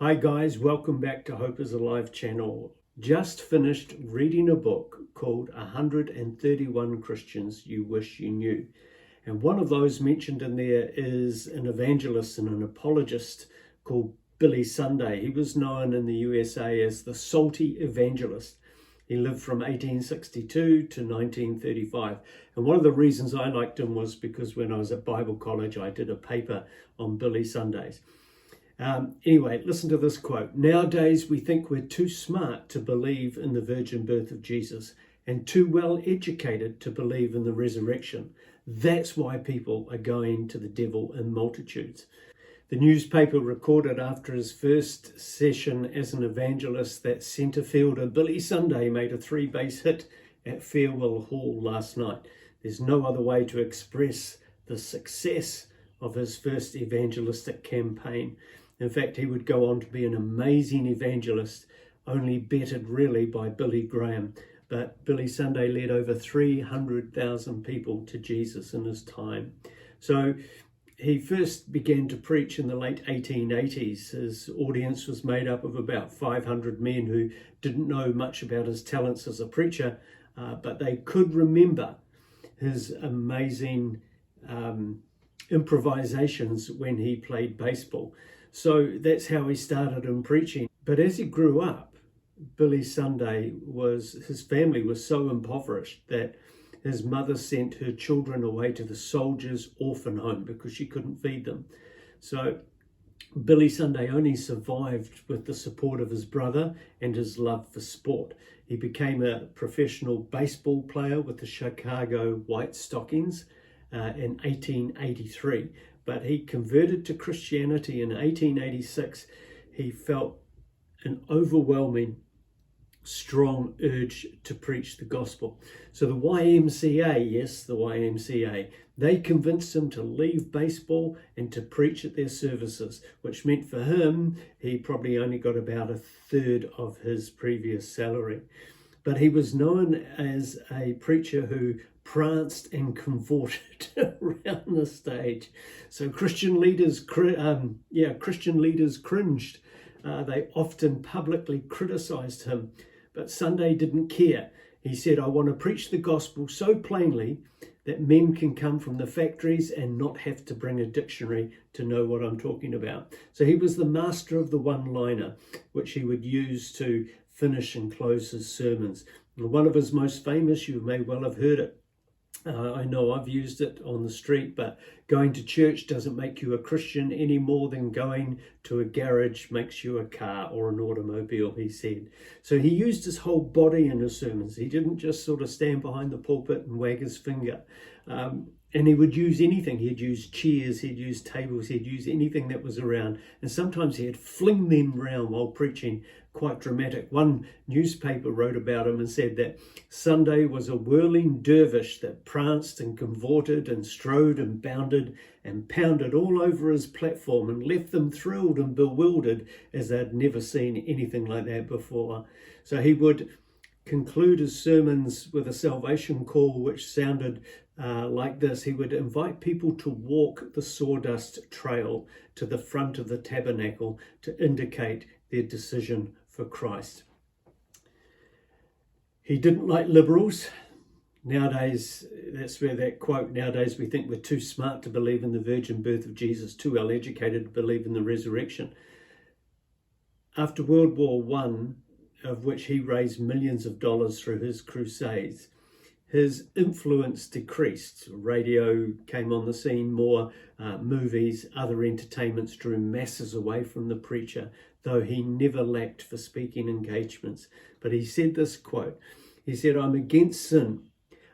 Hi guys, welcome back to Hope is Alive channel. Just finished reading a book called 131 Christians You Wish You Knew. And one of those mentioned in there is an evangelist and an apologist called Billy Sunday. He was known in the USA as the Salty Evangelist. He lived from 1862 to 1935. And one of the reasons I liked him was because when I was at Bible college, I did a paper on Billy Sundays. Anyway, listen to this quote. Nowadays, we think we're too smart to believe in the virgin birth of Jesus and too well educated to believe in the resurrection. That's why people are going to the devil in multitudes. The newspaper recorded after his first session as an evangelist that centre fielder Billy Sunday made a 3-base hit at Farewell Hall last night. There's no other way to express the success of his first evangelistic campaign. In fact, he would go on to be an amazing evangelist, only bettered really by Billy Graham. But Billy Sunday led over 300,000 people to Jesus in his time. So he first began to preach in the late 1880s. His audience was made up of about 500 men who didn't know much about his talents as a preacher, but they could remember his amazing improvisations when he played baseball. So that's how he started in preaching. But as he grew up, Billy Sunday his family was so impoverished that his mother sent her children away to the soldiers' orphan home because she couldn't feed them. So Billy Sunday only survived with the support of his brother and his love for sport. He became a professional baseball player with the Chicago White Stockings in 1883. But he converted to Christianity in 1886. He felt an overwhelming, strong urge to preach the gospel. So the YMCA, yes, the YMCA, they convinced him to leave baseball and to preach at their services, which meant for him, he probably only got about a third of his previous salary. But he was known as a preacher who pranced and cavorted around the stage. So Christian leaders cringed. They often publicly criticized him, but Sunday didn't care. He said, I want to preach the gospel so plainly that men can come from the factories and not have to bring a dictionary to know what I'm talking about. So he was the master of the one-liner, which he would use to finish and close his sermons. One of his most famous, you may well have heard it. I know I've used it on the street, but going to church doesn't make you a Christian any more than going to a garage makes you a car or an automobile, he said. So he used his whole body in his sermons. He didn't just sort of stand behind the pulpit and wag his finger. And he would use anything. He'd use chairs, he'd use tables, he'd use anything that was around. And sometimes he'd fling them around while preaching, quite dramatic. One newspaper wrote about him and said that Sunday was a whirling dervish that pranced and cavorted and strode and bounded and pounded all over his platform and left them thrilled and bewildered as they'd never seen anything like that before. So he would conclude his sermons with a salvation call which sounded like this. He would invite people to walk the sawdust trail to the front of the tabernacle to indicate their decision for Christ. He didn't like liberals. Nowadays, that's where that quote, nowadays we think we're too smart to believe in the virgin birth of Jesus, too well educated to believe in the resurrection. After World War I, of which he raised millions of dollars through his crusades, his influence decreased. Radio came on the scene more, movies, other entertainments drew masses away from the preacher, though he never lacked for speaking engagements. But he said this quote, he said, I'm against sin.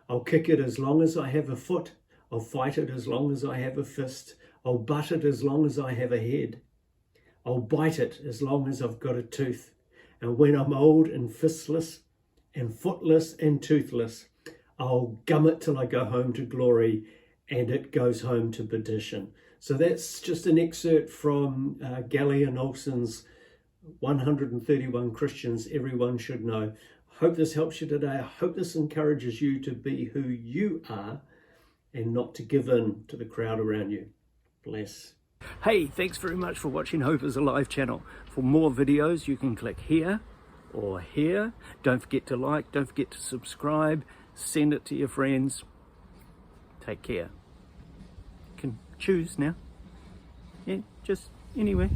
I'll kick it as long as I have a foot. I'll fight it as long as I have a fist. I'll butt it as long as I have a head. I'll bite it as long as I've got a tooth. And when I'm old and fistless and footless and toothless, I'll gum it till I go home to glory and it goes home to perdition. So that's just an excerpt from Gallian Olson's 131 Christians Everyone Should Know. Hope this helps you today. I hope this encourages you to be who you are and not to give in to the crowd around you. Bless. Hey, thanks very much for watching Hope is Alive channel. For more videos, you can click here or here. Don't forget to like, don't forget to subscribe, send it to your friends. Take care. You can choose now. Yeah, just anyway.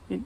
Yeah.